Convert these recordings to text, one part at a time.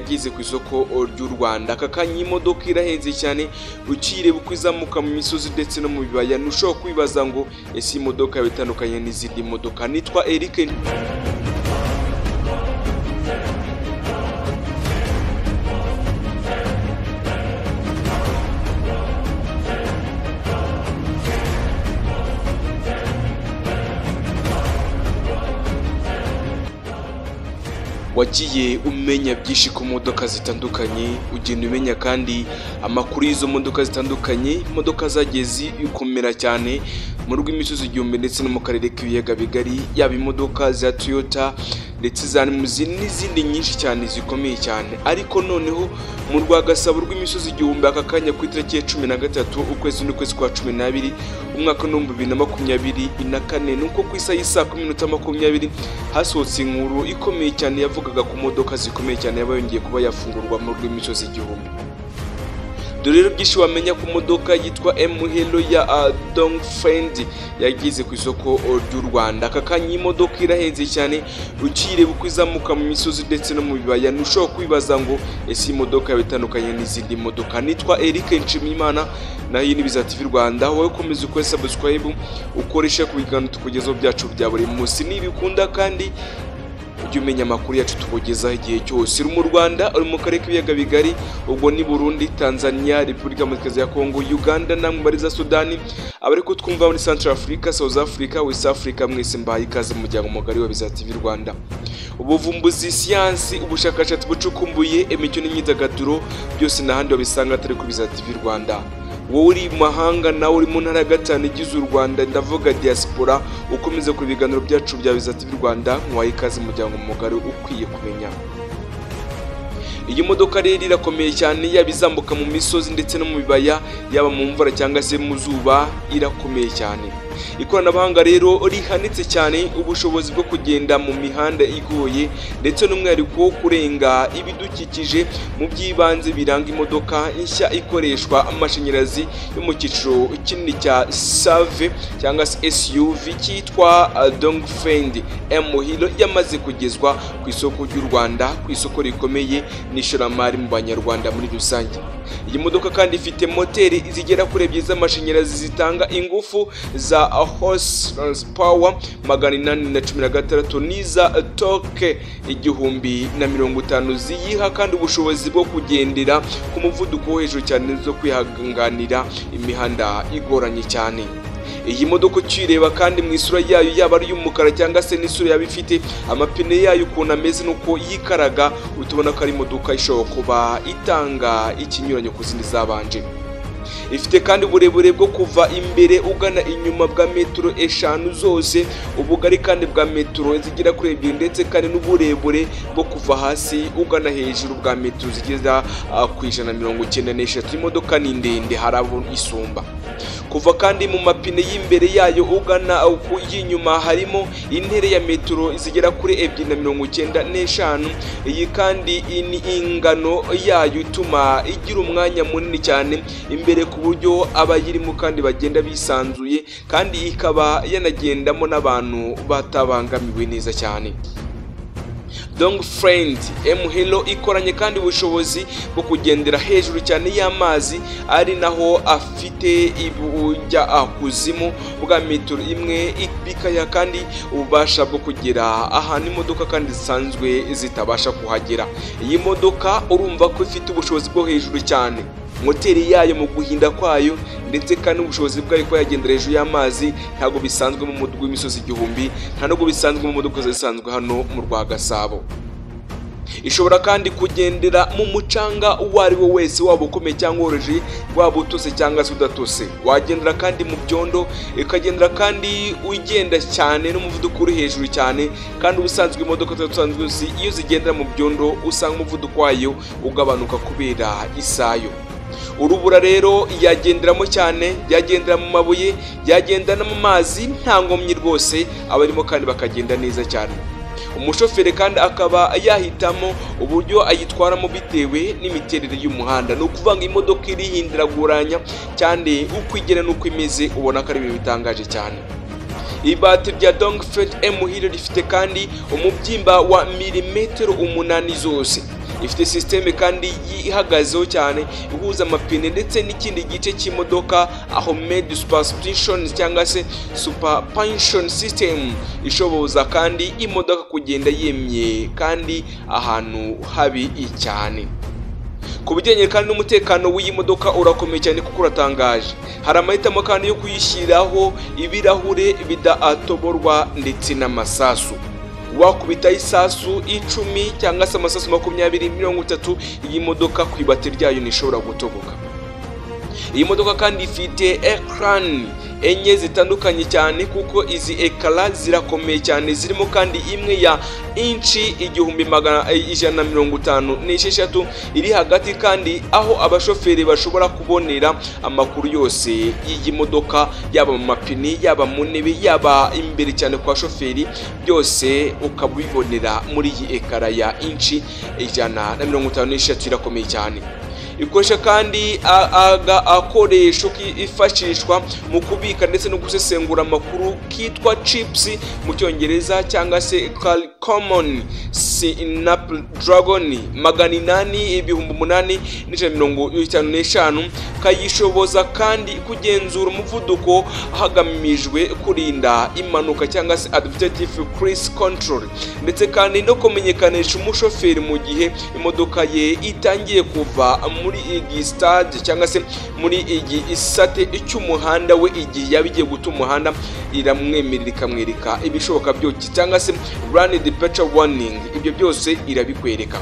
yagize ku isoko ry'u Rwanda. Aka kanya imodoka irahenze cyane ukire bukwizamuka mu misozi ndetse no mu bibaya. Nushobora kwibaza ngo ese imodoka bitandukanye n'izindi modoka. Nitwa Eric. Wagiye umenya byinshi ku modoka zitandukanye, ugenda umenya kandi amakuru y'izo modoka zitandukanye. Imodoka zagiye zikomera cyane mu rw'imisozi igihumbi ndetse no mu karere k'ibiyaga bigari, yaba imodoka za Toyota ndetse za n'izindi nyinshi cyane zikomeye cyane. Ariko noneho mu Rwagasabo rw'imisozi igihumbi aka kanya ku itariki ya 13 ukwezi kwa 12 umwaka wa 2024 nuko ku isaha y'isa 10:20 hasohotse inkuru ikomeye cyane yavugaga ku modoka zikomeye cyane yabayongeye kuba yafungurwa mu rw'imisozi igihumbi. Dore rero byinshi wamenya ku modoka yitwa M-Helo ya Dongfeng yagize ku isoko ry'u Rwanda. Aka kanya imodoka irahenze cyane ukire bukwizamuka mu misozi ndetse no mu bibaya. Nushobora kwibaza ngo ese imodoka bitandukanye n'izindi modoka. Nitwa Eric Nshimiyimana na iyi ni Biza TV Rwanda. Wowe komeza ukore subscribe ukoresha ku biganiro tukugezaho byacu bya buri munsi. Nibikunda kandi ujye umenya amakuru yacu tukugezaho igihe cyose. Uri mu Rwanda, uri mu karere k'ibiyaga bigari, ubwo ni Burundi, Tanzania, Repubulika Demokarasi ya Kongo, Uganda na Mbariza Sudani, abari ko twumva muri Central Africa, South Africa, West Africa, mwese mbaye ikaze mu muryango mugari wa Biza TV Rwanda. Ubuvumbuzi, siyansi, ubushakashatsi bucukumbuye, imikino n'imyidagaduro byose n'ahandi wabisanga atari ku Biza TV Rwanda. Wowe uri mahanga nawe uri mu ntara ya 5 igize u Rwanda, ndavuga diaspora, ukomeza ku biganiro byacu bya Biza TV Rwanda, nkwaye ikaze mu muryango mugari ukwiye kumenya. Iyi modoka rero irakomeye cyane, yabizambuka mu misozi ndetse no mu bibaya, yaba mu mvura cyangwa se mu zuba, irakomeye cyane. Ikoranabuhanga rero rihanitse cyane, ubushobozi bwo kugenda mu mihanda igoye ndetse n'umwihariko wo kurenga ibidukikije mu by'ibanze biranga imodoka nshya ikoreshwa amashanyarazi yo mu cyiciro kinini cya SUV cyangwa se SUV cyitwa Dongfeng M-Helo yamaze kugezwa ku isoko ry'u Rwanda, ku isoko rikomeye n'ishoramari mu Banyarwanda muri rusange. Iyi modoka kandi ifite moteri zigera kuri 2 z'amashanyarazi zitanga ingufu za horsepower 816 n'iza torque 1050 ziyiha kandi ubushobozi bwo kugendera ku muvuduko wo hejuru cyane zo kwihanganira imihanda igoranye cyane. Iyi modoka ukireba kandi mu isura yayo yaba ari y'umukara cyangwa se n'isura yabifite amapine yayo ukuntu ameze nuko yikaraga, utubona ko ari imodoka ishobora kuba itanga ikinyuranyo ku zindi zabanje. Ifite kandi uburebure bwo kuva imbere ugana inyuma bwa metero 5 zose, ubugari kandi bwa metero zigera kuri 2 ndetse kandi n'uburebure bwo kuva hasi ugana hejuru bwa metero zigeza ku 196. Imodoka ni ndende harabo isumba. Kuva kandi mu mapine y'imbere yayo ugana ku y'inyuma harimo intere ya metero zigera kuri 295. Iyi kandi ni ingano yayo ituma igira umwanya munini cyane imbere ku buryo abayirimo kandi bagenda bisanzuye, kandi ikaba yanagendamo n'abantu batabangamiwe neza cyane. Dongfeng M-Helo ikoranye kandi ubushobozi bwo kugendera hejuru cyane y'amazi, ari naho afite ibujya kuzimu bwa metero 1 ibikaya kandi ububasha bwo kugera ahantu imodoka kandi zisanzwe zitabasha kuhagera. Iyi modoka urumva ko ifite ubushobozi bwo hejuru cyane. Moteri yayo mu guhinda kwayo ndetse kandi ubushobozi bwayo ko yagendera hejuru y'amazi ntago bisanzwe mu mudwi w'imisozi igihumbi, nta nubwo bisanzwe mu modoka zisanzwe hano mu Rwagasabo. Ishobora kandi kugendera mu mucanga uwo ari wo wese, waba ukomeye cyangwa woroje, waba utose cyangwa se udatose. Wagendera kandi mu byondo, ikagendera kandi ugenda cyane n'umuvuduko uri hejuru cyane, kandi ubusanzwe imodoka tusanzwe iyo zigendera mu byondo usanga umuvuduko wayo ugabanuka kubera isayo. Urubura rero yagenderamo cyane, yagendera mu mabuye, yagendana mu mazi nta ngomyi rwose, abarimo kandi bakagenda neza cyane. Umushoferi kandi akaba yahitamo uburyo ayitwaramo bitewe n'imiterere y'umuhanda. No kuvanga imodoka irihindiraguranya cyane uko igera nuko imeze, ubona ko ari ibintu bitangaje cyane. Ibatiri rya Dongfeng M-Helo rifite kandi umubyimba wa milimetero 8 zose. ifite systeme kandi yihagazeho cyane ihuza amapine ndetse n'ikindi gice cy'imodoka aho made suspension cyangwa se suspension system ishoboza kandi imodoka kugenda yemye kandi ahantu habi cyane. Ku bijyanye kandi n'umutekano w'iyi modoka urakomeye cyane kuko uratangaje. Hari amahitamo kandi yo kuyishyiraho ibirahure bidatoborwa ndetse n'amasasu. Wakubita isasu 10 cyangwa se amasasu 20-30 iyi modoka ku ibati ryayo nishobora gutoboka. Iyi modoka kandi ifite ecran enye zitandukanye cyane kuko izi ekara zirakomeye cyane, zirimo kandi imwe ya inchi 1156 iri hagati kandi aho abashoferi bashobora kubonera amakuru yose y'iyi modoka, yaba mu mapini, yaba mu ntebe, yaba imbere cyane kwa shoferi, byose ukabibonera muri iyi ekara ya inchi 156 irakomeye cyane. Ikoresha kandi akoresho kifashishwa mu kubika ndetse no gusesengura amakuru kitwa chips mu cyongereza cyangwa se common Snapdragon 855 kayishoboza kandi kugenzura umuvuduko hagamijwe kurinda impanuka cyangwa se adaptive cruise control, ndetse kandi no kumenyekanisha umushoferi mu gihe imodoka ye itangiye kuva muri igi stade cyangwa se muri igi isate cy'umuhanda we igihe yabigiye guta umuhanda, iramwemerera ikamwereka ibishoboka byose cyangwa se run departure warning, ibyo byose irabikwereka.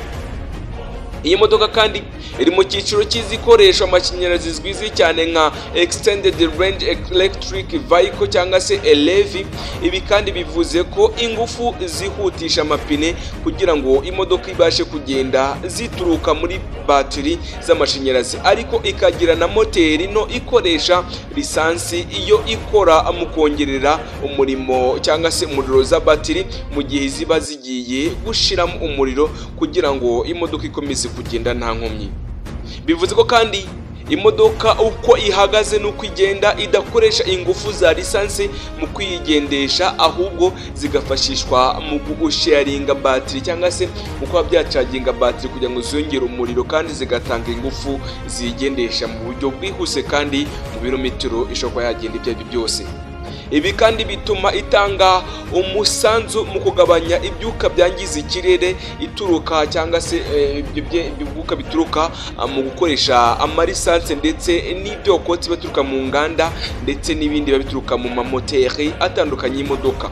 Iyi modoka kandi iri mu cyiciro cy'izikoresha amashanyarazi zizwi cyane nka extended range electric vehicle cyangwa se ELV. Ibi kandi bivuze ko ingufu zihutisha amapine kugira ngo imodoka ibashe kugenda zituruka muri batiri z'amashanyarazi, ariko ikagira na moteri no ikoresha lisansi iyo ikora mu kongerera umurimo cyangwa se umuriro za batiri mu gihe ziba zigiye gushiramo umuriro kugira ngo imodoka ikomeze kugenda nta nkomyi. Bivuze ko kandi imodoka uko ihagaze nuko igenda idakoresha ingufu za lisansi mu kwigendesha, ahubwo zigafashishwa mu gusharinga batiri cyangwa se uko byacaginga batiri kugira ngo zongere umuriro kandi zigatanga ingufu zigendesha mu buryo bwihuse kandi mu birometero ishobora yagenda ibyo byose. Ibi kandi bituma itanga umusanzu mu kugabanya ibyuka byangiza ikirere ituruka cyangwa se ibyuka bituruka mu gukoresha amarisanse ndetse n'ibyokotsi baturuka mu nganda ndetse n'ibindi bituruka mu mamoteri atandukanye y'imodoka.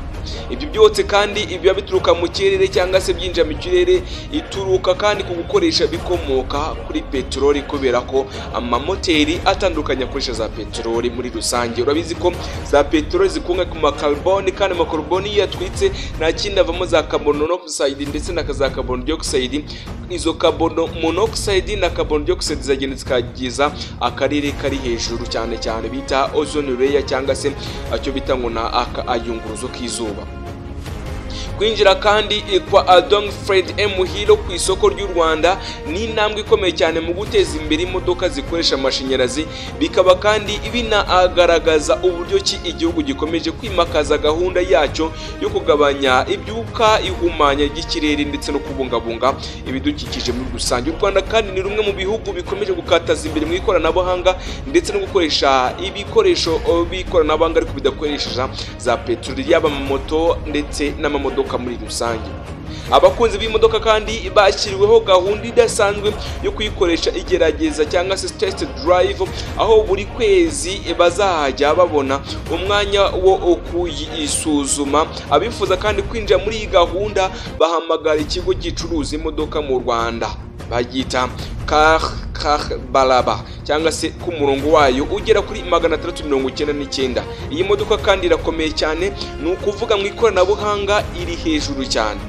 Ibyo byose kandi ibiba bituruka mu kirere cyangwa se byinjira mu kirere ituruka kandi ku gukoresha bikomoka kuri peteroli, kubera ko amamoteri atandukanye akoresha za peteroli muri rusange. Urabizi ko za peteroli zikunga ku makarboni kandi amakarboni yatwitse nta kindi avamo za carbon monoxide ndetse na za carbon dioxide. Izo carbon monoxide na carbon dioxide zagenda zikagiza akarere kari hejuru cyane cyane bita ozone layer cyangwa se acyo bita ngo na ayunguruzo k'izuba. Kwinjira kandi kwa Dong Fred M Hilo ku isoko ry'u Rwanda ni intambwe ikomeye cyane mu guteza imbere imodoka zikoresha amashanyarazi, bikaba kandi binagaragaza uburyo ki igihugu gikomeje kwimakaza gahunda yacyo yo kugabanya ibyuka ihumanya ry'ikirere ndetse no kubungabunga ibidukikije muri rusange. U Rwanda kandi ni rumwe mu bihugu bikomeje gukataza imbere mu ikoranabuhanga ndetse no gukoresha ibikoresho b'ikoranabuhanga ariko bidakoresheje za peteroli, yaba mu moto ndetse n'amamodoka muri rusange. Abakunzi b'imodoka kandi bashyiriweho gahunda idasanzwe yo kuyikoresha igerageza cyangwa se test drive, aho buri kwezi bazajya babona umwanya wo kuyisuzuma. Abifuza kandi kwinjira muri iyi gahunda bahamagara ikigo gicuruza imodoka mu Rwanda bagita Car Balaba cyangwa se ku murongo wayo ugera kuri 699. Iyi modoka kandi irakomeye cyane, ni ukuvuga mu ikoranabuhanga iri hejuru cyane.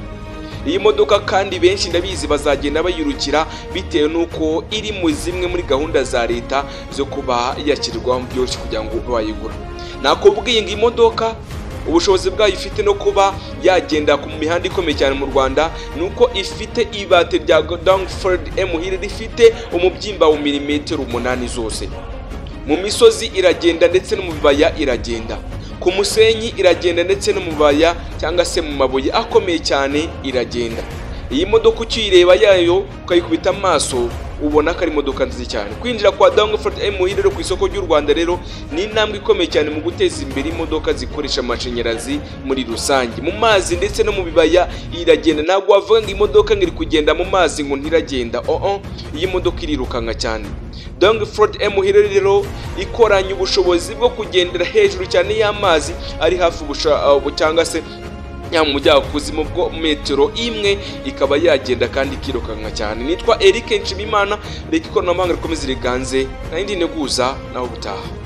Iyi modoka kandi benshi ndabizi bazagenda bayirukira bitewe nuko iri mu zimwe muri gahunda za leta zo kuba yashyirwaho byoroshye kugira ngo bayigura. Nakubwiye ngo imodoka ubushobozi bwayo ifite no kuba yagenda ku mihanda ikomeye cyane mu Rwanda nuko ifite ibate rya Dong Fred M Hilo rifite umubyimba wa milimetero 8 zose. Mu misozi iragenda ndetse no mu bibaya iragenda, ku musenyi iragenda ndetse no mu bibaya cyangwa se mu mabuye akomeye cyane iragenda. iyi modoka ukiyireba yayo ukayikubita amaso ubona ko ari imodoka nziza cyane. Kwinjira kwa Dangford M rero ku isoko ry'u Rwanda rero ni intambwe ikomeye cyane mu guteza imbere imodoka zikoresha amashanyarazi muri rusange, mu mazi ndetse no mu bibaya iragenda. Ntabwo wavuga ngo imodoka ngiri kugenda mu mazi ngo ntiragenda, iyi modoka irirukanka cyane. Dangford M rero ikoranye ubushobozi bwo kugendera hejuru cyane y'amazi ari hafi cyangwa se mu bujyakuzimu bwo metero imwe, ikaba yagenda kandi ikirukanka cyane. Nitwa Eric Nshimimana, reka ikoranabuhanga rikomeze riganze, nayindi neguza naho gutaha.